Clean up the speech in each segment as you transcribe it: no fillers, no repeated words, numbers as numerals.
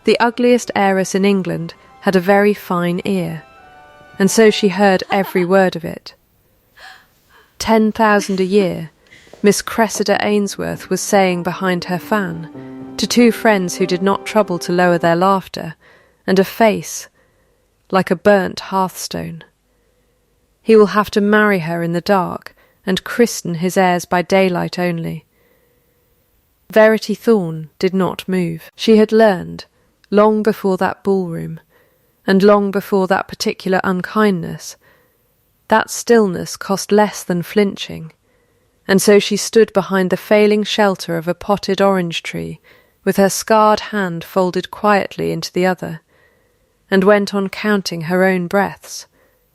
The ugliest heiress in England had a very fine ear, and so she heard every word of it. 10,000 a year, Miss Cressida Ainsworth was saying behind her fan, to two friends who did not trouble to lower their laughter, and a face like a burnt hearthstone. He will have to marry her in the dark and christen his heirs by daylight only. Verity Thorne did not move. She had learned, long before that ballroom, and long before that particular unkindness, that stillness cost less than flinching, and so she stood behind the failing shelter of a potted orange tree, with her scarred hand folded quietly into the other, and went on counting her own breaths,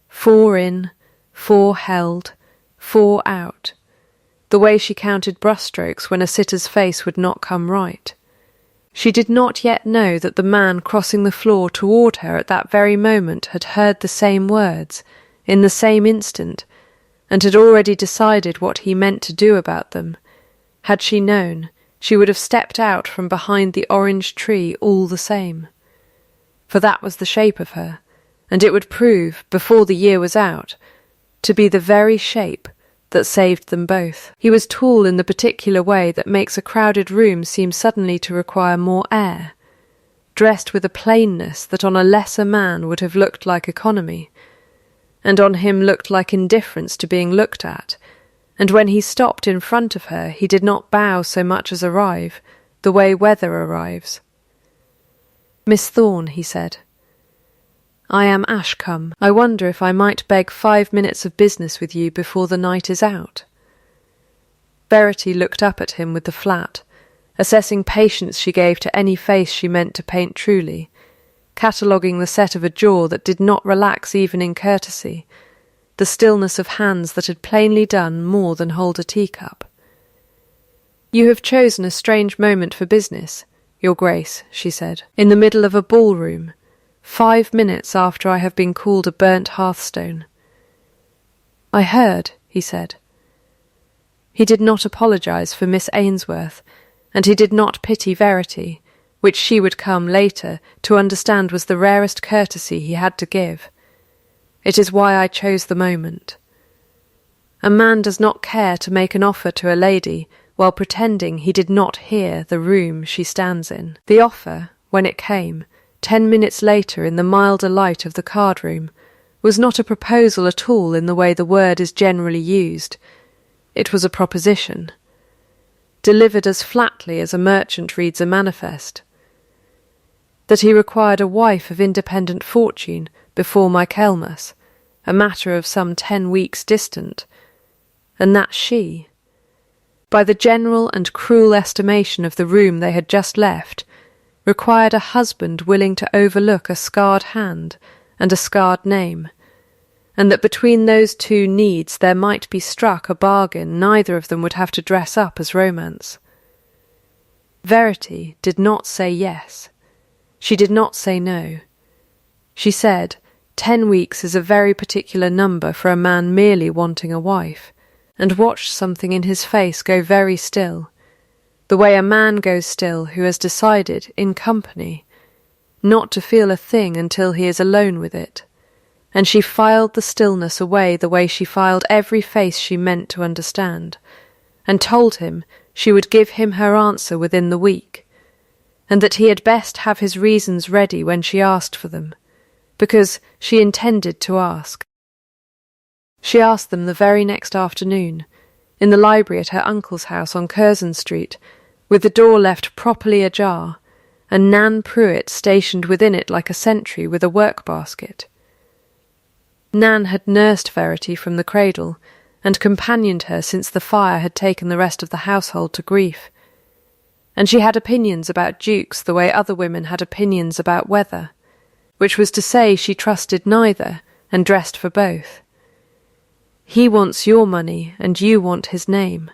4 in, 4 held, 4 out, the way she counted brushstrokes when a sitter's face would not come right. She did not yet know that the man crossing the floor toward her at that very moment had heard the same words, in the same instant, and had already decided what he meant to do about them. Had she known, she would have stepped out from behind the orange tree all the same. For that was the shape of her, and it would prove, before the year was out, to be the very shape that saved them both. He was tall in the particular way that makes a crowded room seem suddenly to require more air, dressed with a plainness that on a lesser man would have looked like economy, and on him looked like indifference to being looked at, and when he stopped in front of her he did not bow so much as arrive, the way weather arrives. "Miss Thorne," he said, "I am Ashcombe. I wonder if I might beg 5 minutes of business with you before the night is out." Verity looked up at him with the flat, assessing patience she gave to any face she meant to paint truly, cataloguing the set of a jaw that did not relax even in courtesy, the stillness of hands that had plainly done more than hold a teacup. "You have chosen a strange moment for business, Your Grace," she said, "in the middle of a ballroom, 5 minutes after I have been called a burnt hearthstone." "I heard," he said. He did not apologise for Miss Ainsworth, and he did not pity Verity, which she would come later to understand was the rarest courtesy he had to give. "It is why I chose the moment. A man does not care to make an offer to a lady while pretending he did not hear the room she stands in." The offer, when it came, 10 minutes later in the milder light of the card-room, was not a proposal at all in the way the word is generally used. It was a proposition, delivered as flatly as a merchant reads a manifest. That he required a wife of independent fortune before Michaelmas, a matter of some 10 weeks distant, and that she, by the general and cruel estimation of the room they had just left, required a husband willing to overlook a scarred hand and a scarred name, and that between those two needs there might be struck a bargain neither of them would have to dress up as romance. Verity did not say yes. She did not say no. She said 10 weeks is a very particular number for a man merely wanting a wife, and watched something in his face go very still, the way a man goes still who has decided, in company, not to feel a thing until he is alone with it, and she filed the stillness away the way she filed every face she meant to understand, and told him she would give him her answer within the week, and that he had best have his reasons ready when she asked for them, because she intended to ask. She asked them the very next afternoon, in the library at her uncle's house on Curzon Street, with the door left properly ajar, and Nan Pruitt stationed within it like a sentry with a work-basket. Nan had nursed Verity from the cradle, and companioned her since the fire had taken the rest of the household to grief, and she had opinions about dukes the way other women had opinions about weather, which was to say she trusted neither, and dressed for both. "He wants your money, and you want his name,"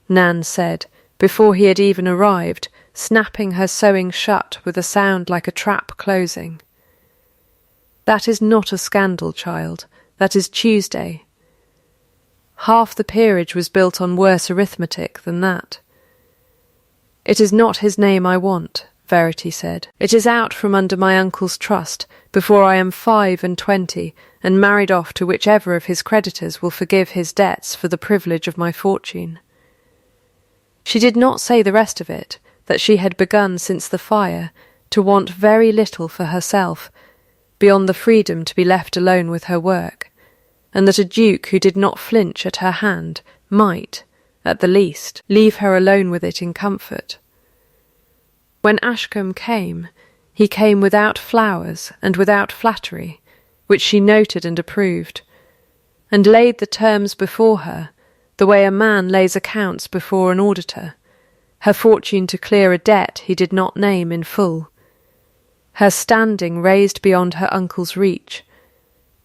Nan said, before he had even arrived, snapping her sewing shut with a sound like a trap closing. "That is not a scandal, child. That is Tuesday. Half the peerage was built on worse arithmetic than that. It is not his name I want, Verity said. It is out from under my uncle's trust before I am 25 and married off to whichever of his creditors will forgive his debts for the privilege of my fortune. She did not say the rest of it, that she had begun since the fire to want very little for herself, beyond the freedom to be left alone with her work, and that a duke who did not flinch at her hand might, at the least, leave her alone with it in comfort. When Ashcombe came, he came without flowers and without flattery, which she noted and approved, and laid the terms before her, the way a man lays accounts before an auditor, her fortune to clear a debt he did not name in full, her standing raised beyond her uncle's reach,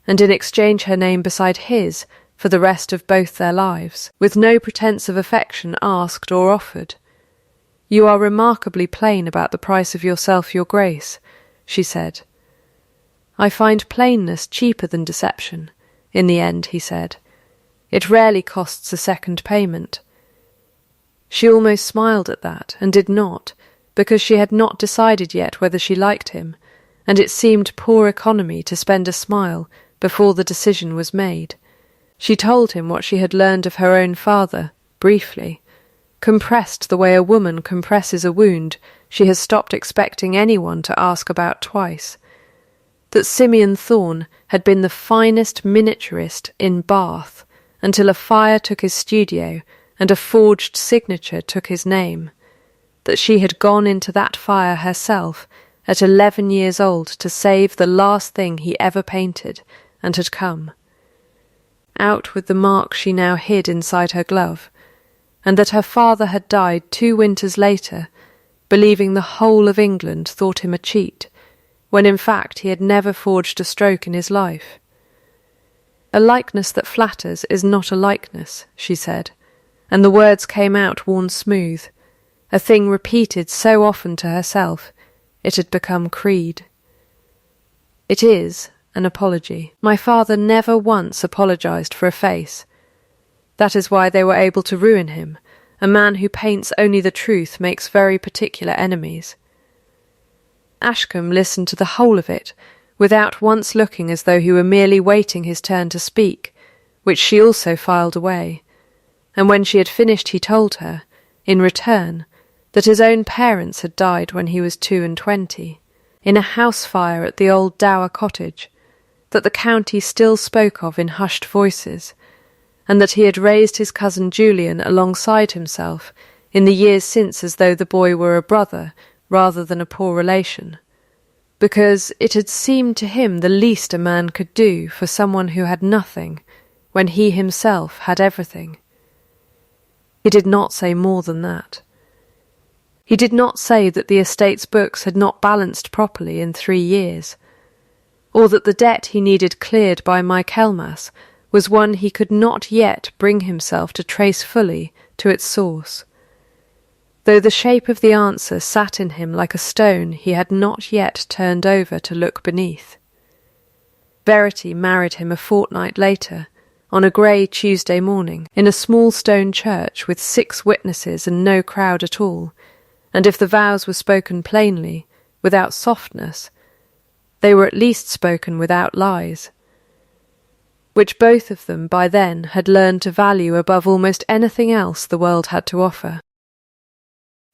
and in exchange her name beside his for the rest of both their lives, with no pretence of affection asked or offered. You are remarkably plain about the price of yourself, your grace, she said. I find plainness cheaper than deception, in the end, he said. It rarely costs a second payment. She almost smiled at that, and did not, because she had not decided yet whether she liked him, and it seemed poor economy to spend a smile before the decision was made. She told him what she had learned of her own father, briefly, compressed the way a woman compresses a wound she has stopped expecting anyone to ask about twice, that Simeon Thorne had been the finest miniaturist in Bath until a fire took his studio and a forged signature took his name, that she had gone into that fire herself at 11 years old to save the last thing he ever painted, and had come. Out with the mark she now hid inside her glove, and that her father had died 2 winters later, believing the whole of England thought him a cheat, when in fact he had never forged a stroke in his life. A likeness that flatters is not a likeness, she said, and the words came out worn smooth, a thing repeated so often to herself, it had become creed. It is an apology. My father never once apologized for a face. That is why they were able to ruin him. A man who paints only the truth makes very particular enemies. Ashcombe listened to the whole of it, without once looking as though he were merely waiting his turn to speak, which she also filed away, and when she had finished he told her, in return, that his own parents had died when he was 22, in a house fire at the old Dower cottage, that the county still spoke of in hushed voices, and that he had raised his cousin Julian alongside himself in the years since as though the boy were a brother rather than a poor relation, because it had seemed to him the least a man could do for someone who had nothing when he himself had everything. He did not say more than that. He did not say that the estate's books had not balanced properly in 3 years, or that the debt he needed cleared by Michaelmas was one he could not yet bring himself to trace fully to its source, though the shape of the answer sat in him like a stone he had not yet turned over to look beneath. Verity married him a fortnight later, on a grey Tuesday morning, in a small stone church with 6 witnesses and no crowd at all, and if the vows were spoken plainly, without softness, they were at least spoken without lies, which both of them by then had learned to value above almost anything else the world had to offer.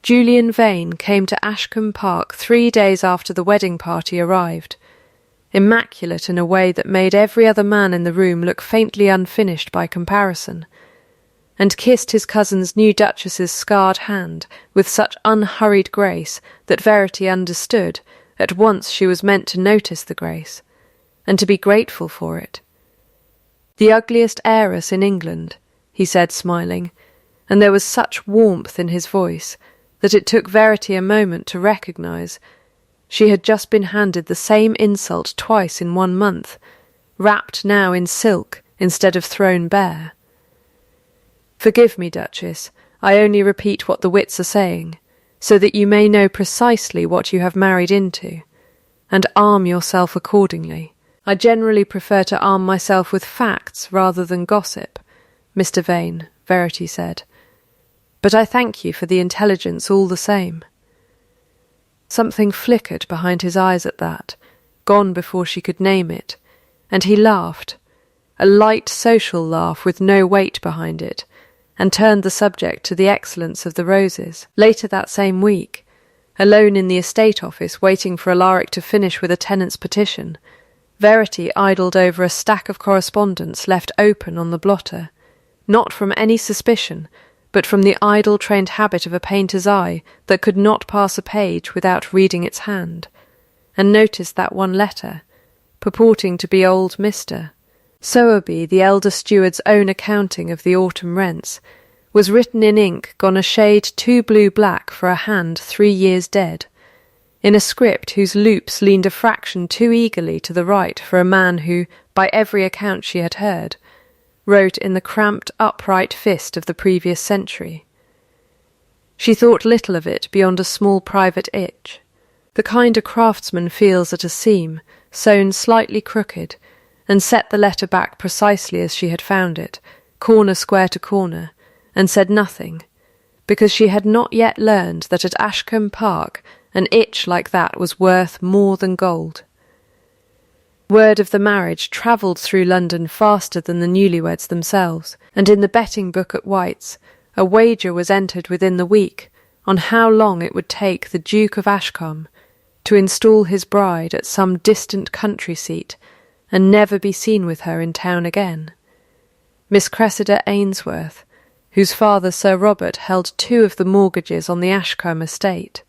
Julian Vane came to Ashcombe Park 3 days after the wedding party arrived, immaculate in a way that made every other man in the room look faintly unfinished by comparison, and kissed his cousin's new duchess's scarred hand with such unhurried grace that Verity understood at once she was meant to notice the grace, and to be grateful for it. The ugliest heiress in England, he said, smiling, and there was such warmth in his voice that it took Verity a moment to recognise she had just been handed the same insult twice in 1 month, wrapped now in silk instead of thrown bare. Forgive me, Duchess, I only repeat what the wits are saying, so that you may know precisely what you have married into, and arm yourself accordingly. I generally prefer to arm myself with facts rather than gossip, Mr. Vane, Verity said, but I thank you for the intelligence all the same. Something flickered behind his eyes at that, gone before she could name it, and he laughed, a light social laugh with no weight behind it, and turned the subject to the excellence of the roses. Later that same week, alone in the estate office waiting for Alaric to finish with a tenant's petition, Verity idled over a stack of correspondence left open on the blotter, not from any suspicion, but from the idle trained habit of a painter's eye that could not pass a page without reading its hand, and noticed that one letter, purporting to be old Mr. Sowerby, the elder steward's own accounting of the autumn rents, was written in ink gone a shade too blue-black for a hand 3 years dead, in a script whose loops leaned a fraction too eagerly to the right for a man who, by every account she had heard, wrote in the cramped, upright fist of the previous century. She thought little of it beyond a small private itch, the kind a craftsman feels at a seam, sewn slightly crooked, and set the letter back precisely as she had found it, corner square to corner, and said nothing, because she had not yet learned that at Ashcombe Park an itch like that was worth more than gold. Word of the marriage travelled through London faster than the newlyweds themselves, and in the betting book at White's a wager was entered within the week on how long it would take the Duke of Ashcombe to install his bride at some distant country seat and never be seen with her in town again. Miss Cressida Ainsworth, whose father Sir Robert held 2 of the mortgages on the Ashcombe estate,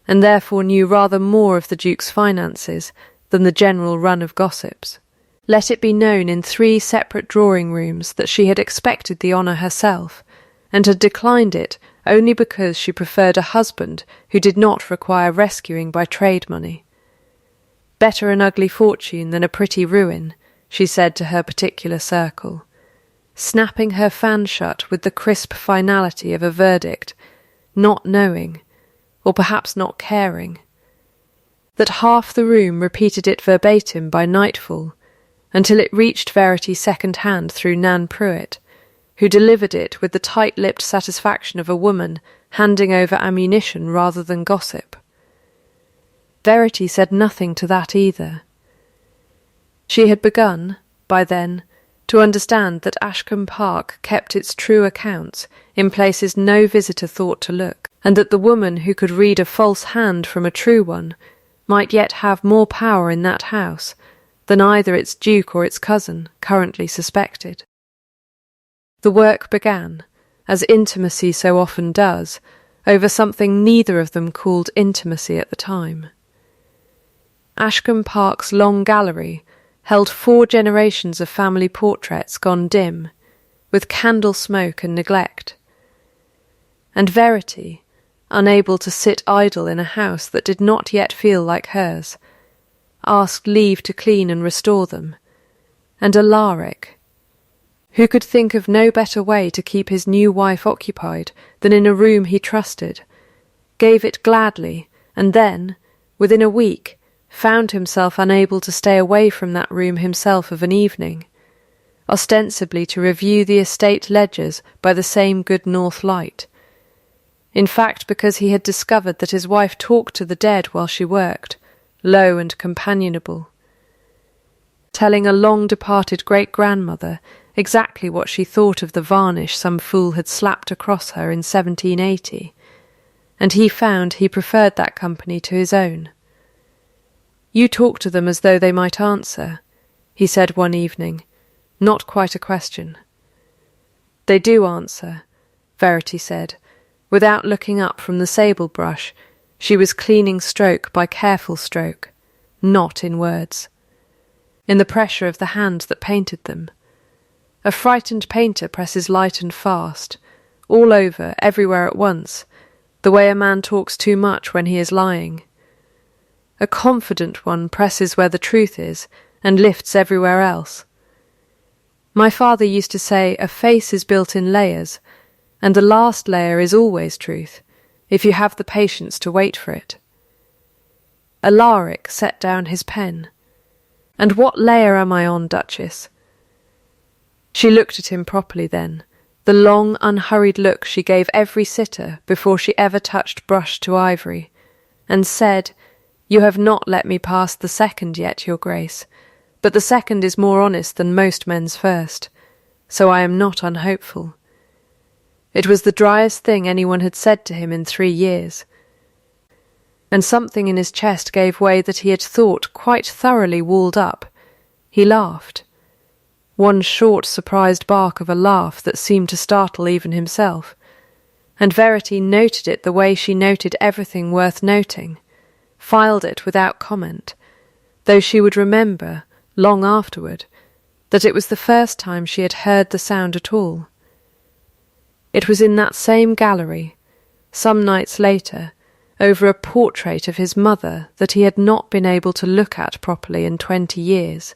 and therefore knew rather more of the Duke's finances than the general run of gossips. Let it be known in 3 separate drawing-rooms that she had expected the honour herself, and had declined it only because she preferred a husband who did not require rescuing by trade money. Better an ugly fortune than a pretty ruin, she said to her particular circle, snapping her fan shut with the crisp finality of a verdict, not knowing, or perhaps not caring, that half the room repeated it verbatim by nightfall, until it reached Verity second-hand through Nan Pruitt, who delivered it with the tight-lipped satisfaction of a woman handing over ammunition rather than gossip. Verity said nothing to that either. She had begun, by then, to understand that Ashcombe Park kept its true accounts in places no visitor thought to look, and that the woman who could read a false hand from a true one might yet have more power in that house than either its duke or its cousin currently suspected. The work began, as intimacy so often does, over something neither of them called intimacy at the time. Ashcombe Park's long gallery held 4 generations of family portraits gone dim, with candle smoke and neglect. And Verity, unable to sit idle in a house that did not yet feel like hers, asked leave to clean and restore them, and Alaric, who could think of no better way to keep his new wife occupied than in a room he trusted, gave it gladly, and then, within a week, found himself unable to stay away from that room himself of an evening, ostensibly to review the estate ledgers by the same good north light, in fact because he had discovered that his wife talked to the dead while she worked, low and companionable, telling a long-departed great-grandmother exactly what she thought of the varnish some fool had slapped across her in 1780, and he found he preferred that company to his own. "You talk to them as though they might answer," he said one evening, not quite a question. "They do answer," Verity said, without looking up from the sable brush she was cleaning stroke by careful stroke, not in words, in the pressure of the hand that painted them. A frightened painter presses light and fast, all over, everywhere at once, the way a man talks too much when he is lying. A confident one presses where the truth is, and lifts everywhere else. My father used to say a face is built in layers, and the last layer is always truth, if you have the patience to wait for it. Alaric set down his pen. "And what layer am I on, Duchess?" She looked at him properly then, the long, unhurried look she gave every sitter before she ever touched brush to ivory, and said, "You have not let me pass the second yet, your grace, but the second is more honest than most men's first, so I am not unhopeful." It was the driest thing anyone had said to him in 3 years, and something in his chest gave way that he had thought quite thoroughly walled up. He laughed. One short, surprised bark of a laugh that seemed to startle even himself, and Verity noted it the way she noted everything worth noting, filed it without comment, though she would remember, long afterward, that it was the first time she had heard the sound at all. It was in that same gallery, some nights later, over a portrait of his mother that he had not been able to look at properly in 20 years,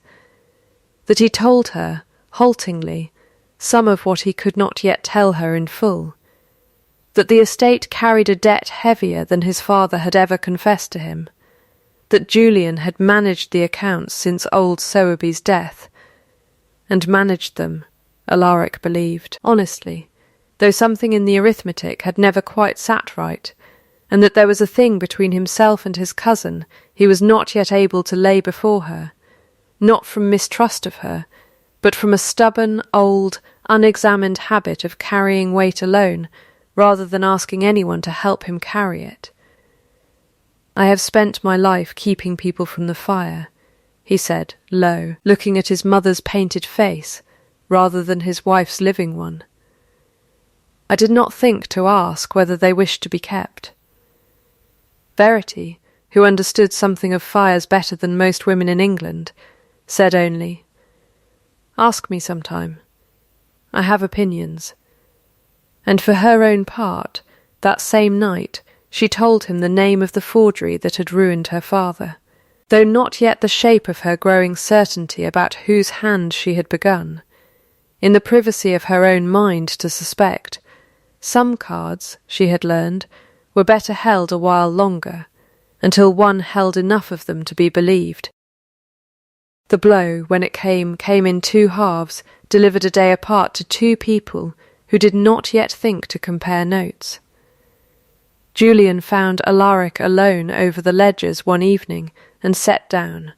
that he told her, haltingly, some of what he could not yet tell her in full, that the estate carried a debt heavier than his father had ever confessed to him, that Julian had managed the accounts since old Sowerby's death, and managed them, Alaric believed, honestly, though something in the arithmetic had never quite sat right, and that there was a thing between himself and his cousin he was not yet able to lay before her, not from mistrust of her, but from a stubborn, old, unexamined habit of carrying weight alone, rather than asking anyone to help him carry it. "I have spent my life keeping people from the fire," he said, low, looking at his mother's painted face, rather than his wife's living one. "I did not think to ask whether they wished to be kept." Verity, who understood something of fires better than most women in England, said only, "Ask me sometime. I have opinions." And for her own part, that same night, she told him the name of the forgery that had ruined her father, though not yet the shape of her growing certainty about whose hand she had begun, in the privacy of her own mind to suspect. Some cards, she had learned, were better held a while longer, until one held enough of them to be believed. The blow, when it came in 2 halves, delivered a day apart to 2 people who did not yet think to compare notes. Julian found Alaric alone over the ledgers one evening and sat down.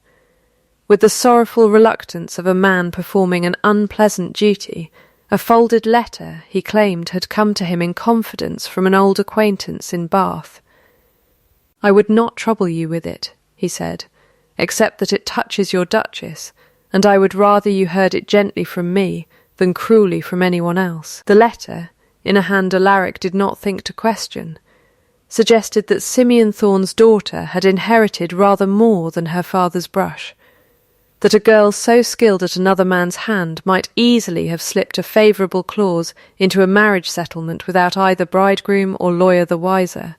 With the sorrowful reluctance of a man performing an unpleasant duty, a folded letter, he claimed, had come to him in confidence from an old acquaintance in Bath. "I would not trouble you with it," he said, "except that it touches your Duchess, and I would rather you heard it gently from me than cruelly from anyone else." The letter, in a hand Alaric did not think to question, suggested that Simeon Thorne's daughter had inherited rather more than her father's brush, that a girl so skilled at another man's hand might easily have slipped a favourable clause into a marriage settlement without either bridegroom or lawyer the wiser,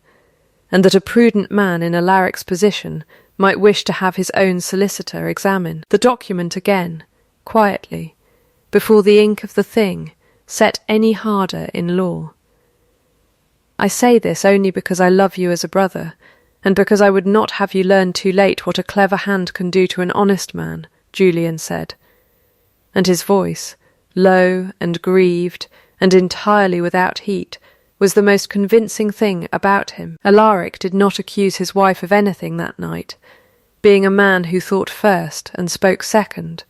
and that a prudent man in Alaric's position might wish to have his own solicitor examine the document again, quietly, before the ink of the thing set any harder in law. "I say this only because I love you as a brother, and because I would not have you learn too late what a clever hand can do to an honest man," Julian said, and his voice, low and grieved and entirely without heat, was the most convincing thing about him. Alaric did not accuse his wife of anything that night, being a man who thought first and spoke second,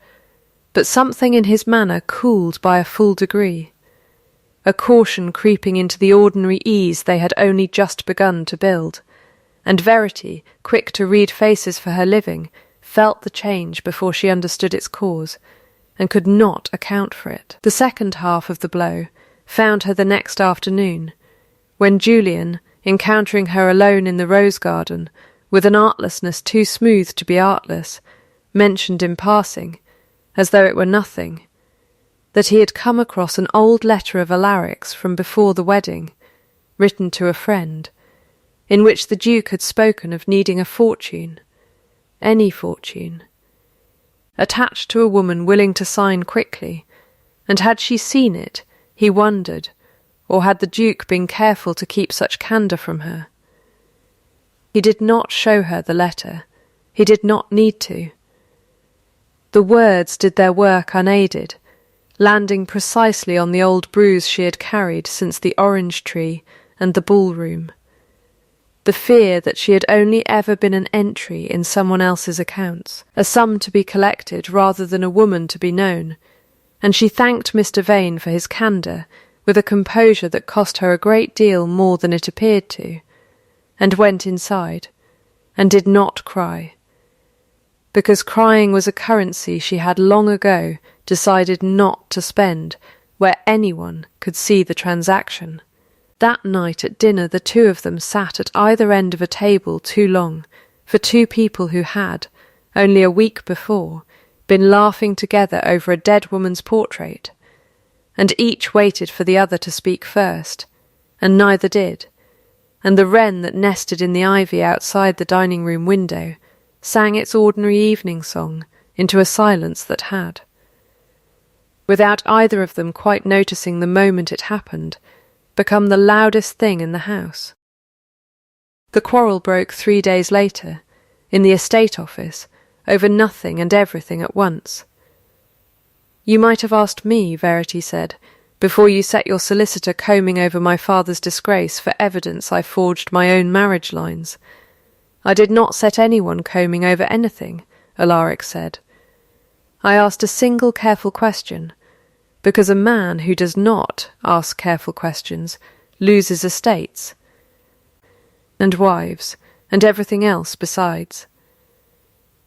but something in his manner cooled by a full degree, a caution creeping into the ordinary ease they had only just begun to build, and Verity, quick to read faces for her living, felt the change before she understood its cause, and could not account for it. The second half of the blow found her the next afternoon, when Julian, encountering her alone in the rose garden, with an artlessness too smooth to be artless, mentioned in passing, as though it were nothing, that he had come across an old letter of Alaric's from before the wedding, written to a friend, in which the Duke had spoken of needing a fortune, any fortune, attached to a woman willing to sign quickly, and had she seen it, he wondered, or had the Duke been careful to keep such candour from her? He did not show her the letter. He did not need to. The words did their work unaided, landing precisely on the old bruise she had carried since the orange tree and the ballroom. the fear that she had only ever been an entry in someone else's accounts, a sum to be collected rather than a woman to be known, and she thanked Mr. Vane for his candour with a composure that cost her a great deal more than it appeared to, and went inside, and did not cry, because crying was a currency she had long ago decided not to spend where anyone could see the transaction. That night at dinner the two of them sat at either end of a table too long for two people who had, only a week before, been laughing together over a dead woman's portrait, and each waited for the other to speak first, and neither did, and the wren that nested in the ivy outside the dining-room window sang its ordinary evening song into a silence that had. Without either of them quite noticing the moment it happened, become the loudest thing in the house. The quarrel broke 3 days later, in the estate office, over nothing and everything at once. "You might have asked me," Verity said, "before you set your solicitor combing over my father's disgrace for evidence I forged my own marriage lines." "I did not set anyone combing over anything," Alaric said. "I asked a single careful question, because a man who does not ask careful questions loses estates, and wives, and everything else besides.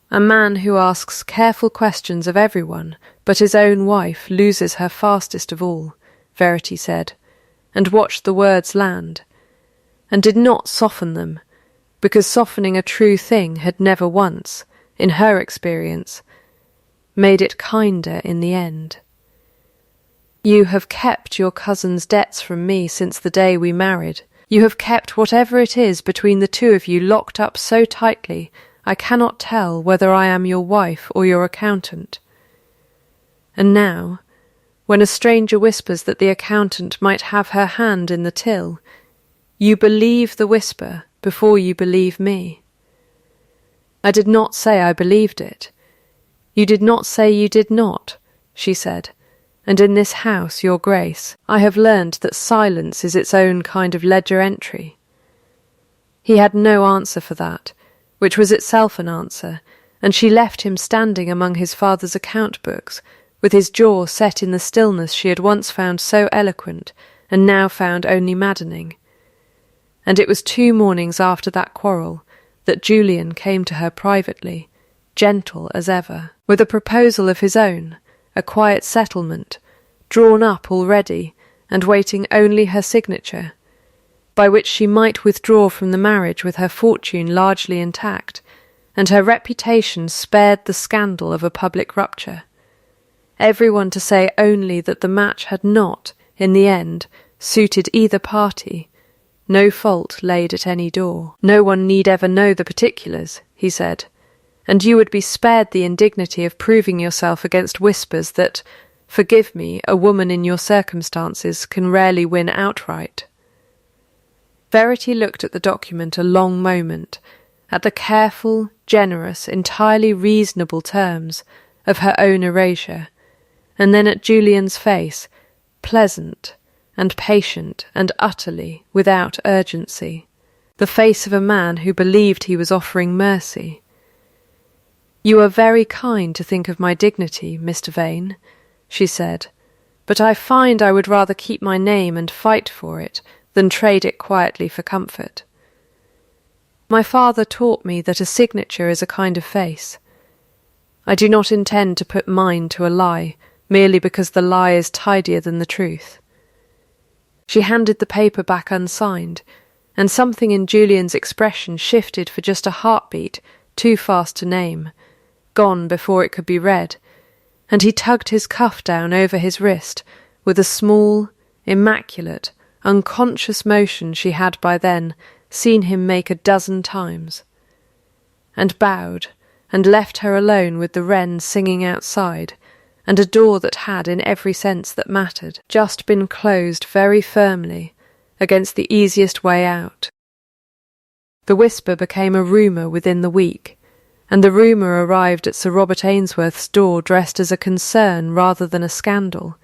A man who asks careful questions of everyone but his own wife loses her fastest of all," Verity said, and watched the words land, and did not soften them, because softening a true thing had never once, in her experience, made it kinder in the end. "You have kept your cousin's debts from me since the day we married. You have kept whatever it is between the two of you locked up so tightly I cannot tell whether I am your wife or your accountant. And now, when a stranger whispers that the accountant might have her hand in the till, you believe the whisper before you believe me." "I did not say I believed it. You did not say you did not," she said. "And in this house, your grace, I have learned that silence is its own kind of ledger entry." He had no answer for that, which was itself an answer, and she left him standing among his father's account books, with his jaw set in the stillness she had once found so eloquent, and now found only maddening. And it was 2 mornings after that quarrel that Julian came to her privately, gentle as ever, with a proposal of his own, a quiet settlement, drawn up already, and waiting only her signature, by which she might withdraw from the marriage with her fortune largely intact, and her reputation spared the scandal of a public rupture. Everyone to say only that the match had not, in the end, suited either party, no fault laid at any door. "No one need ever know the particulars," he said, "and you would be spared the indignity of proving yourself against whispers that, forgive me, a woman in your circumstances can rarely win outright." Verity looked at the document a long moment, at the careful, generous, entirely reasonable terms of her own erasure, and then at Julian's face, pleasant and patient and utterly without urgency, the face of a man who believed he was offering mercy. "You are very kind to think of my dignity, Mr. Vane," she said, "but I find I would rather keep my name and fight for it than trade it quietly for comfort. My father taught me that a signature is a kind of face. I do not intend to put mine to a lie, merely because the lie is tidier than the truth." She handed the paper back unsigned, and something in Julian's expression shifted for just a heartbeat, too fast to name, gone before it could be read, and he tugged his cuff down over his wrist with a small, immaculate, unconscious motion she had by then seen him make a dozen times, and bowed, and left her alone with the wren singing outside, and a door that had, in every sense that mattered, just been closed very firmly against the easiest way out. The whisper became a rumour within the week, and the rumour arrived at Sir Robert Ainsworth's door dressed as a concern rather than a scandal,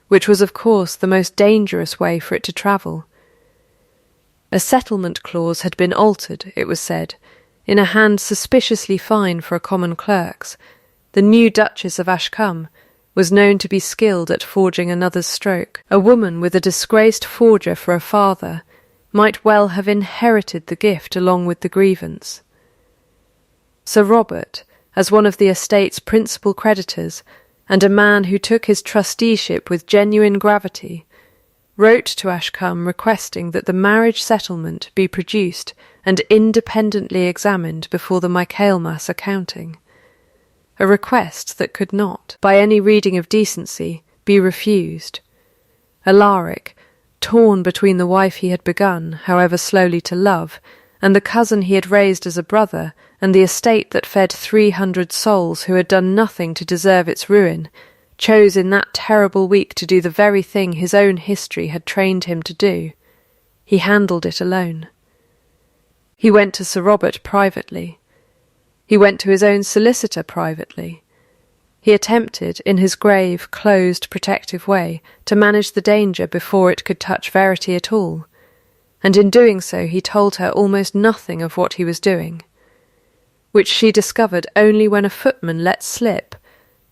which was of course the most dangerous way for it to travel. A settlement clause had been altered, it was said, in a hand suspiciously fine for a common clerk's. The new Duchess of Ashcombe was known to be skilled at forging another's stroke. A woman with a disgraced forger for a father might well have inherited the gift along with the grievance. Sir Robert, as one of the estate's principal creditors, and a man who took his trusteeship with genuine gravity, wrote to Ashcombe requesting that the marriage settlement be produced and independently examined before the Michaelmas accounting, a request that could not, by any reading of decency, be refused. Alaric, torn between the wife he had begun, however slowly, to love, and the cousin he had raised as a brother, and the estate that fed 300 souls who had done nothing to deserve its ruin, chose in that terrible week to do the very thing his own history had trained him to do. He handled it alone. He went to Sir Robert privately. He went to his own solicitor privately. He attempted, in his grave, closed, protective way, to manage the danger before it could touch Verity at all, and in doing so he told her almost nothing of what he was doing, which she discovered only when a footman let slip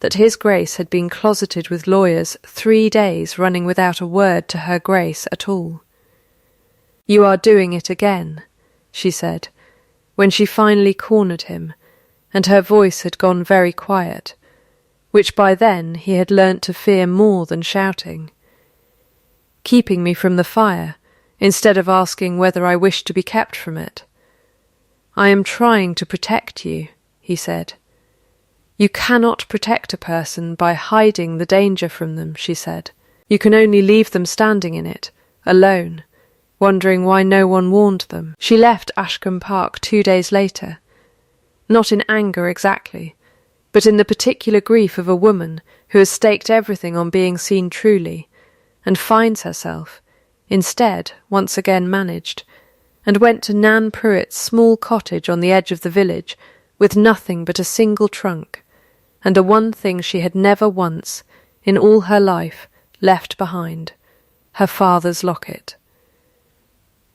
that his Grace had been closeted with lawyers 3 days running without a word to her Grace at all. "You are doing it again," she said, when she finally cornered him, and her voice had gone very quiet, which by then he had learnt to fear more than shouting. "Keeping me from the fire, instead of asking whether I wished to be kept from it." "I am trying to protect you," he said. "You cannot protect a person by hiding the danger from them," she said. "You can only leave them standing in it, alone, wondering why no one warned them." She left Ashcombe Park 2 days later, not in anger exactly, but in the particular grief of a woman who has staked everything on being seen truly, and finds herself, instead, once again managed, and went to Nan Pruitt's small cottage on the edge of the village, with nothing but a single trunk, and the one thing she had never once, in all her life, left behind, her father's locket.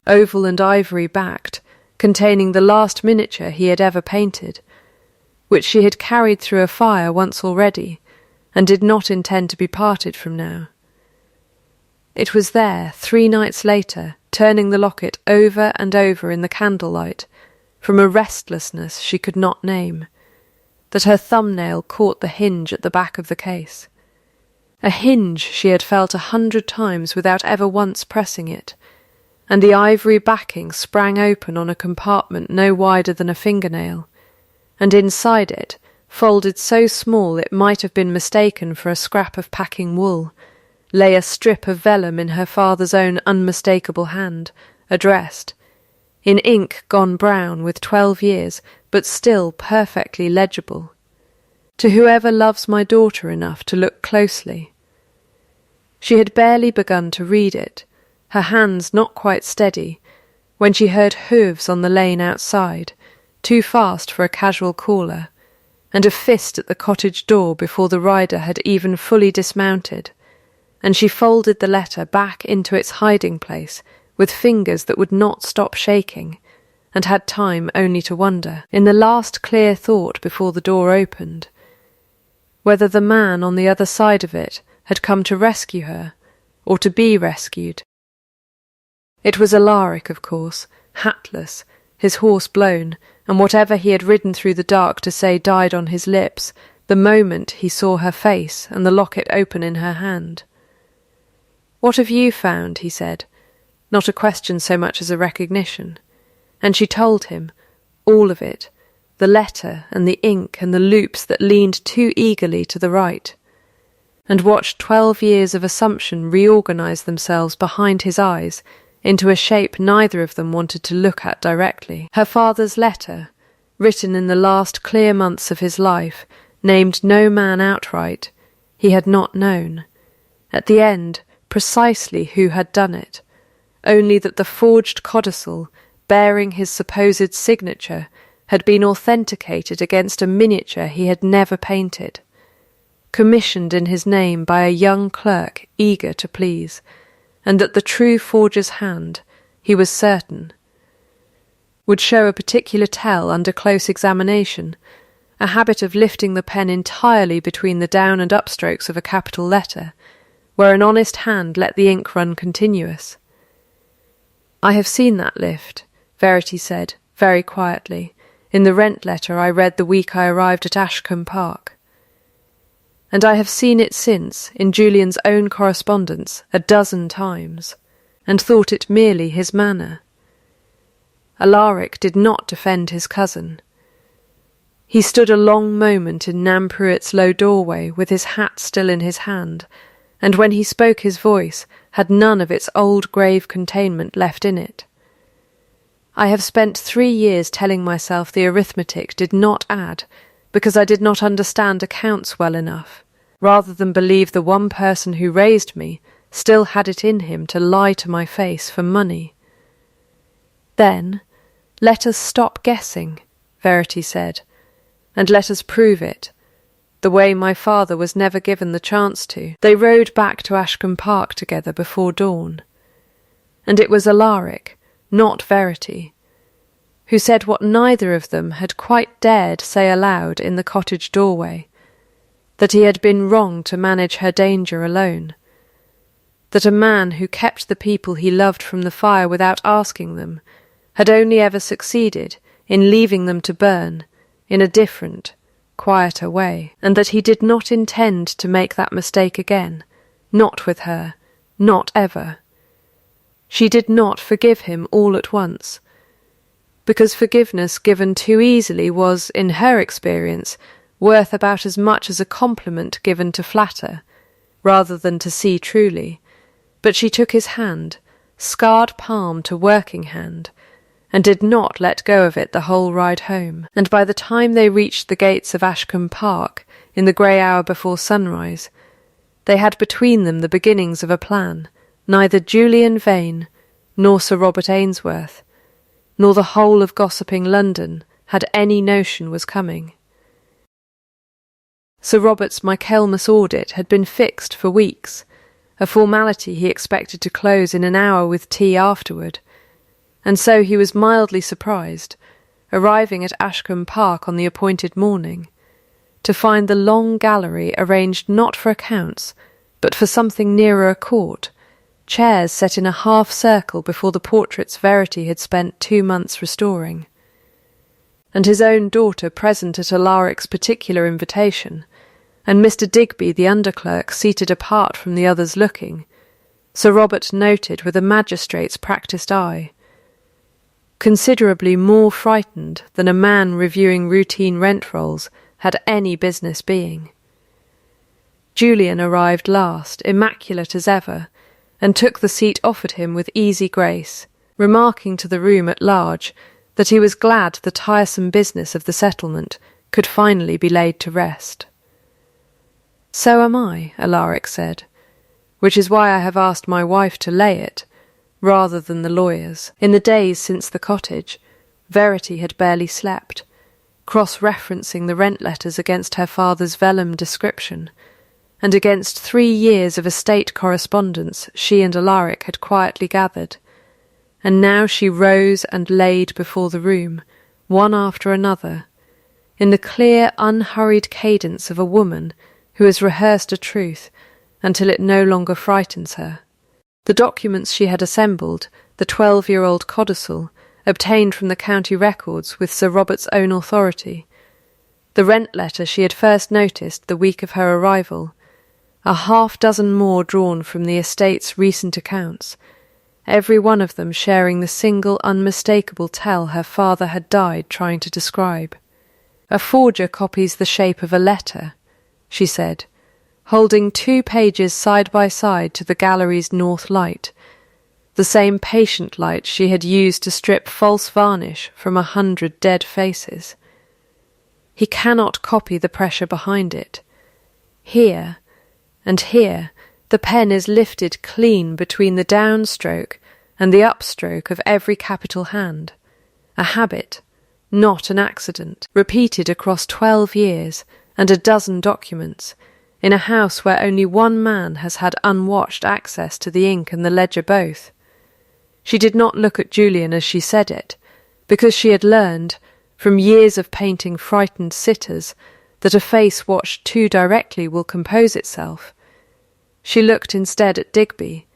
Oval and ivory backed, containing the last miniature he had ever painted, which she had carried through a fire once already, and did not intend to be parted from now. It was there, 3 nights later, turning the locket over and over in the candlelight, from a restlessness she could not name, that her thumbnail caught the hinge at the back of the case. A hinge she had felt 100 times without ever once pressing it, and the ivory backing sprang open on a compartment no wider than a fingernail, and inside it, folded so small it might have been mistaken for a scrap of packing wool, lay a strip of vellum in her father's own unmistakable hand, addressed, in ink gone brown with 12 years, but still perfectly legible, "To whoever loves my daughter enough to look closely." She had barely begun to read it, her hands not quite steady, when she heard hooves on the lane outside, too fast for a casual caller, and a fist at the cottage door before the rider had even fully dismounted, and she folded the letter back into its hiding place with fingers that would not stop shaking, and had time only to wonder, in the last clear thought before the door opened, whether the man on the other side of it had come to rescue her, or to be rescued. It was Alaric, of course, hatless, his horse blown, and whatever he had ridden through the dark to say died on his lips the moment he saw her face and the locket open in her hand. "What have you found?" he said, not a question so much as a recognition, and she told him, all of it, the letter and the ink and the loops that leaned too eagerly to the right, and watched 12 years of assumption reorganize themselves behind his eyes into a shape neither of them wanted to look at directly. Her father's letter, written in the last clear months of his life, named no man outright he had not known. At the end, precisely who had done it, only that the forged codicil, bearing his supposed signature, had been authenticated against a miniature he had never painted, commissioned in his name by a young clerk eager to please, and that the true forger's hand he was certain, would show a particular tell under close examination, a habit of lifting the pen entirely between the down and upstrokes of a capital letter, where an honest hand let the ink run continuous. "I have seen that lift," Verity said, very quietly, "in the rent letter I read the week I arrived at Ashcombe Park. And I have seen it since, in Julian's own correspondence, 12 times, and thought it merely his manner." Alaric did not defend his cousin. He stood a long moment in Nan Pruitt's low doorway with his hat still in his hand, and when he spoke his voice had none of its old grave containment left in it. "I have spent 3 years telling myself the arithmetic did not add, because I did not understand accounts well enough, rather than believe the one person who raised me still had it in him to lie to my face for money." "Then, let us stop guessing," Verity said, "and let us prove it, the way my father was never given the chance to." They rode back to Ashcombe Park together before dawn, and it was Alaric, not Verity, who said what neither of them had quite dared say aloud in the cottage doorway, that he had been wrong to manage her danger alone, that a man who kept the people he loved from the fire without asking them had only ever succeeded in leaving them to burn in a different, quieter way, and that he did not intend to make that mistake again, not with her, not ever. She did not forgive him all at once, because forgiveness given too easily was, in her experience, worth about as much as a compliment given to flatter, rather than to see truly. But she took his hand, scarred palm to working hand, and did not let go of it the whole ride home, and by the time they reached the gates of Ashcombe Park, in the grey hour before sunrise, they had between them the beginnings of a plan neither Julian Vane, nor Sir Robert Ainsworth, nor the whole of gossiping London had any notion was coming. Sir Robert's Michaelmas audit had been fixed for weeks, a formality he expected to close in an hour with tea afterward, and so he was mildly surprised, arriving at Ashcombe Park on the appointed morning, to find the long gallery arranged not for accounts, but for something nearer a court, chairs set in a half-circle before the portraits Verity had spent 2 months restoring, and his own daughter present at Alaric's particular invitation, and Mr. Digby the under-clerk seated apart from the others looking, Sir Robert noted with a magistrate's practised eye, considerably more frightened than a man reviewing routine rent rolls had any business being. Julian arrived last, immaculate as ever, and took the seat offered him with easy grace, remarking to the room at large that he was glad the tiresome business of the settlement could finally be laid to rest. "So am I," Alaric said, "which is why I have asked my wife to lay it, rather than the lawyers." In the days since the cottage, Verity had barely slept, cross-referencing the rent letters against her father's vellum description, and against 3 years of estate correspondence she and Alaric had quietly gathered, and now she rose and laid before the room, one after another, in the clear, unhurried cadence of a woman who has rehearsed a truth until it no longer frightens her. The documents she had assembled, the 12-year-old codicil, obtained from the county records with Sir Robert's own authority, the rent letter she had first noticed the week of her arrival, a 6 more drawn from the estate's recent accounts, every one of them sharing the single unmistakable tell her father had died trying to describe. "A forger copies the shape of a letter," she said, holding 2 pages side by side to the gallery's north light, the same patient light she had used to strip false varnish from 100 dead faces. "He cannot copy the pressure behind it. Here, and here, the pen is lifted clean between the downstroke and the upstroke of every capital hand, a habit, not an accident, repeated across 12 years and 12 documents, in a house where only one man has had unwatched access to the ink and the ledger both. She did not look at Julian as she said it, because she had learned, from years of painting frightened sitters, that a face watched too directly will compose itself. She looked instead at Digby,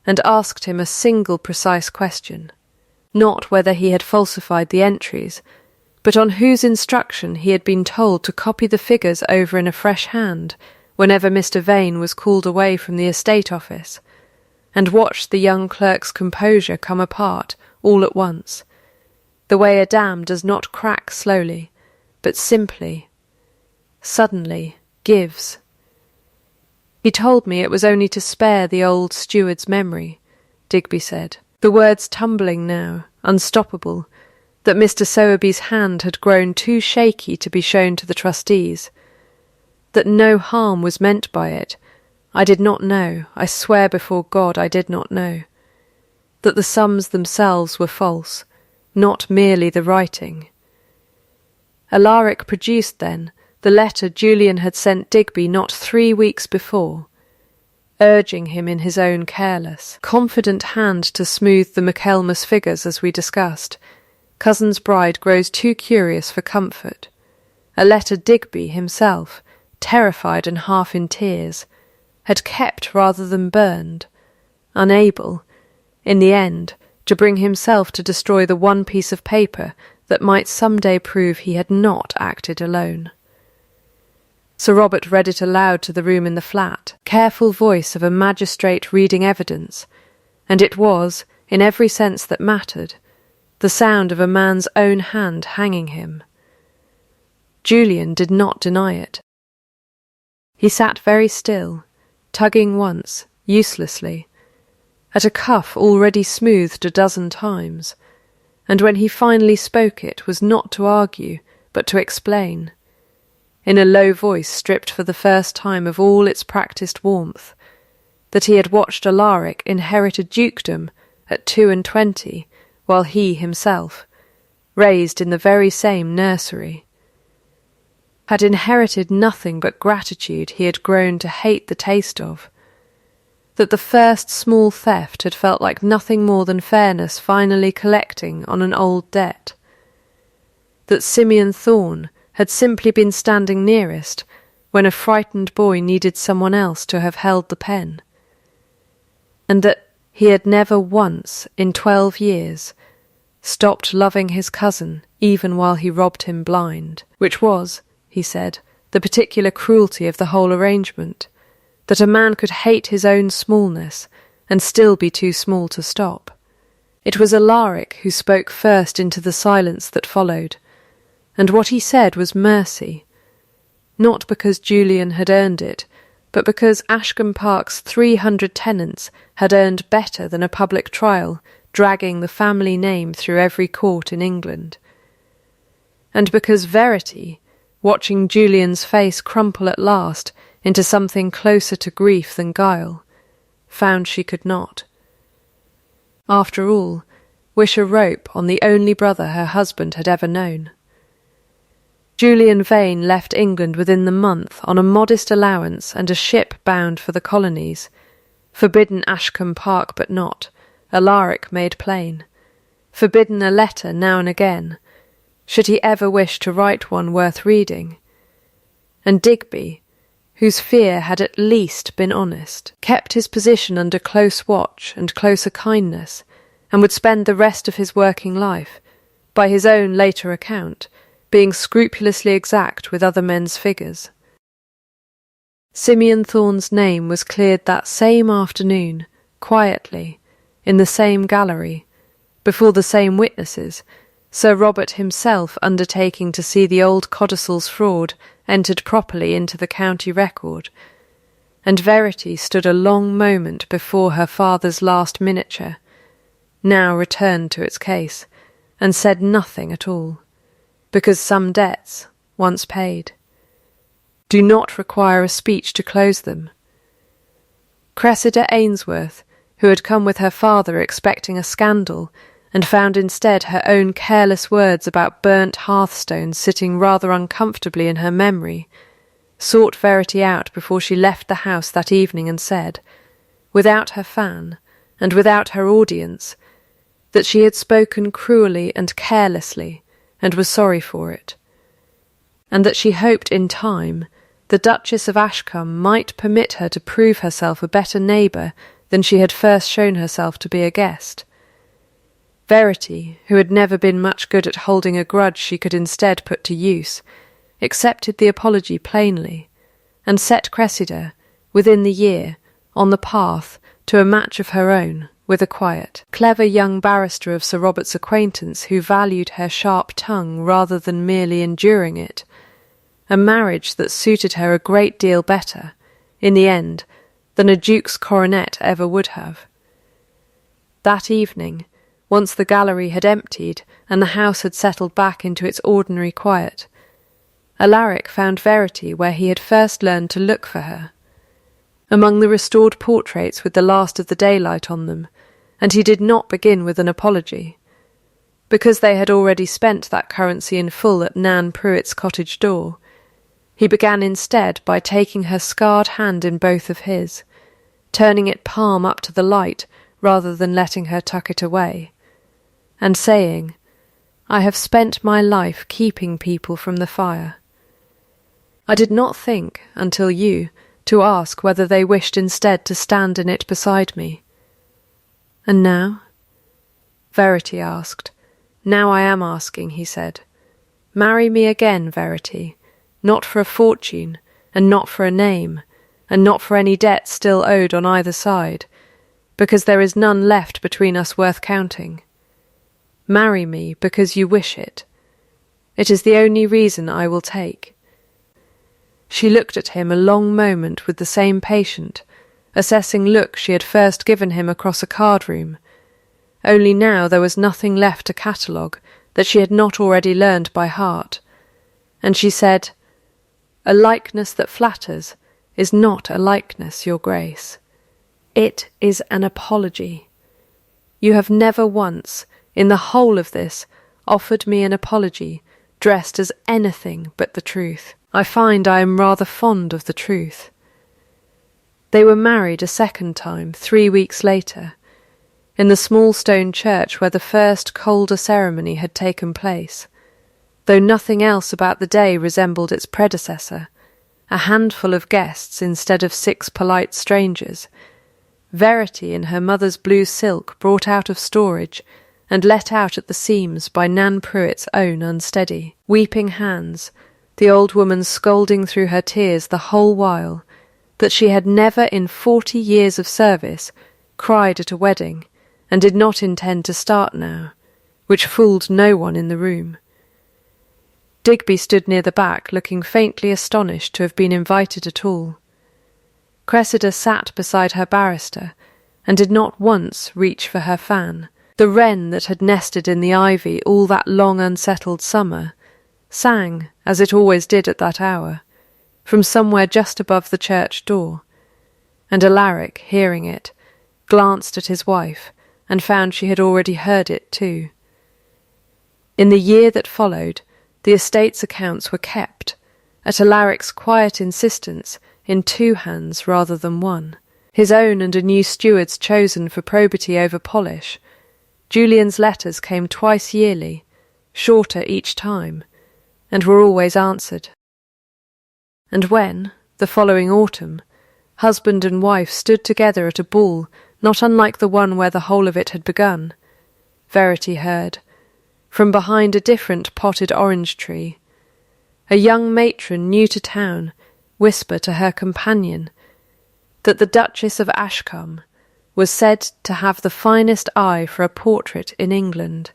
and asked him a single precise question, not whether he had falsified the entries, but on whose instruction he had been told to copy the figures over in a fresh hand whenever Mr. Vane was called away from the estate office, and watched the young clerk's composure come apart all at once, the way a dam does not crack slowly, but simply, suddenly, gives. He told me it was only to spare the old steward's memory, Digby said, the words tumbling now, unstoppable, that Mr. Sowerby's hand had grown too shaky to be shown to the trustees, that no harm was meant by it. I did not know, I swear before God I did not know, that the sums themselves were false, not merely the writing. Alaric produced, then, the letter Julian had sent Digby not 3 weeks before, urging him in his own careless, confident hand to smooth the Michaelmas figures as we discussed. Cousin's bride grows too curious for comfort. A letter Digby himself, terrified and half in tears, had kept rather than burned, unable, in the end, to bring himself to destroy the one piece of paper that might some day prove he had not acted alone. Sir Robert read it aloud to the room in the flat, careful voice of a magistrate reading evidence, and it was, in every sense that mattered, the sound of a man's own hand hanging him. Julian did not deny it. He sat very still, tugging once, uselessly, at a cuff already smoothed a dozen times, and when he finally spoke it was not to argue, but to explain, in a low voice stripped for the first time of all its practised warmth, that he had watched Alaric inherit a dukedom at 22, while he himself, raised in the very same nursery, had inherited nothing but gratitude he had grown to hate the taste of, that the first small theft had felt like nothing more than fairness finally collecting on an old debt, that Simeon Thorne had simply been standing nearest when a frightened boy needed someone else to have held the pen, and that he had never once in 12 years stopped loving his cousin even while he robbed him blind, which was, he said, the particular cruelty of the whole arrangement, that a man could hate his own smallness and still be too small to stop. It was Alaric who spoke first into the silence that followed, and what he said was mercy, not because Julian had earned it, but because Ashcombe Park's 300 tenants had earned better than a public trial dragging the family name through every court in England, and because Verity, watching Julian's face crumple at last into something closer to grief than guile, found she could not, after all, wish a rope on the only brother her husband had ever known. Julian Vane left England within the month on a modest allowance and a ship bound for the colonies, forbidden Ashcombe Park but not, Alaric made plain, forbidden a letter now and again, should he ever wish to write one worth reading, and Digby, whose fear had at least been honest, kept his position under close watch and closer kindness, and would spend the rest of his working life, by his own later account, being scrupulously exact with other men's figures. Simeon Thorne's name was cleared that same afternoon, quietly, in the same gallery, before the same witnesses, Sir Robert himself undertaking to see the old codicil's fraud entered properly into the county record, and Verity stood a long moment before her father's last miniature, now returned to its case, and said nothing at all, because some debts, once paid, do not require a speech to close them. Cressida Ainsworth, who had come with her father expecting a scandal, and found instead her own careless words about burnt hearthstones sitting rather uncomfortably in her memory, sought Verity out before she left the house that evening and said, without her fan, and without her audience, that she had spoken cruelly and carelessly and was sorry for it, and that she hoped in time the Duchess of Ashcombe might permit her to prove herself a better neighbour than she had first shown herself to be a guest. Verity, who had never been much good at holding a grudge she could instead put to use, accepted the apology plainly, and set Cressida, within the year, on the path to a match of her own with a quiet, clever young barrister of Sir Robert's acquaintance who valued her sharp tongue rather than merely enduring it, a marriage that suited her a great deal better, in the end, than a duke's coronet ever would have. That evening, once the gallery had emptied and the house had settled back into its ordinary quiet, Alaric found Verity where he had first learned to look for her, among the restored portraits with the last of the daylight on them, and he did not begin with an apology, because they had already spent that currency in full at Nan Pruitt's cottage door. He began instead by taking her scarred hand in both of his, turning it palm up to the light rather than letting her tuck it away, and saying, "I have spent my life keeping people from the fire. I did not think, until you, to ask whether they wished instead to stand in it beside me. And now?" Verity asked. "Now I am asking," he said. "Marry me again, Verity, not for a fortune, and not for a name, and not for any debt still owed on either side, because there is none left between us worth counting. Marry me because you wish it. It is the only reason I will take." She looked at him a long moment with the same patient, assessing look she had first given him across a card-room, only now there was nothing left to catalogue that she had not already learned by heart, and she said, "A likeness that flatters is not a likeness, your grace. It is an apology. You have never once, in the whole of this, offered me an apology dressed as anything but the truth. I find I am rather fond of the truth." They were married a second time 3 weeks later, in the small stone church where the first colder ceremony had taken place, though nothing else about the day resembled its predecessor, a handful of guests instead of 6 polite strangers, Verity in her mother's blue silk brought out of storage and let out at the seams by Nan Pruitt's own unsteady, weeping hands, the old woman scolding through her tears the whole while that she had never in 40 years of service cried at a wedding, and did not intend to start now, which fooled no one in the room. Digby stood near the back, looking faintly astonished to have been invited at all. Cressida sat beside her barrister, and did not once reach for her fan. The wren that had nested in the ivy all that long unsettled summer sang, as it always did at that hour, from somewhere just above the church door, and Alaric, hearing it, glanced at his wife, and found she had already heard it too. In the year that followed, the estate's accounts were kept, at Alaric's quiet insistence, in 2 hands rather than 1, his own and a new steward's chosen for probity over polish. Julian's letters came twice yearly, shorter each time, and were always answered. And when, the following autumn, husband and wife stood together at a ball not unlike the one where the whole of it had begun, Verity heard, from behind a different potted orange tree, a young matron new to town whisper to her companion that the Duchess of Ashcombe was said to have the finest eye for a portrait in England,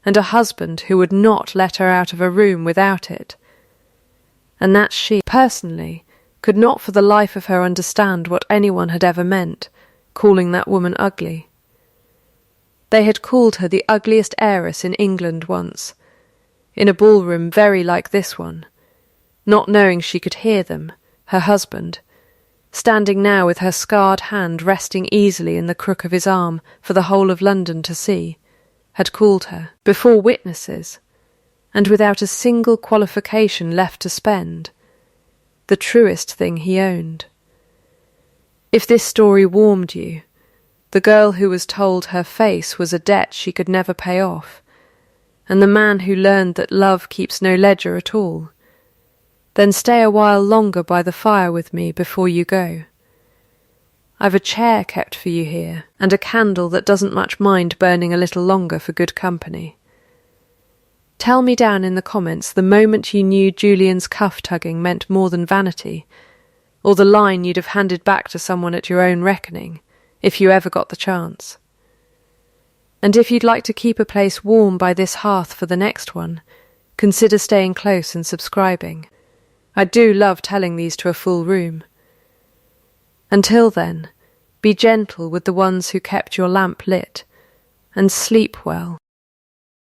and a husband who would not let her out of a room without it, and that she, personally, could not for the life of her understand what anyone had ever meant, calling that woman ugly. They had called her the ugliest heiress in England once, in a ballroom very like this one, not knowing she could hear them, her husband, standing now with her scarred hand resting easily in the crook of his arm for the whole of London to see, had called her, before witnesses, and without a single qualification left to spend, the truest thing he owned. If this story warmed you, the girl who was told her face was a debt she could never pay off, and the man who learned that love keeps no ledger at all. Then stay a while longer by the fire with me before you go. I've a chair kept for you here, and a candle that doesn't much mind burning a little longer for good company. Tell me down in the comments the moment you knew Julian's cuff-tugging meant more than vanity, or the line you'd have handed back to someone at your own reckoning, if you ever got the chance. And if you'd like to keep a place warm by this hearth for the next one, consider staying close and subscribing. I do love telling these to a full room. Until then, be gentle with the ones who kept your lamp lit, and sleep well.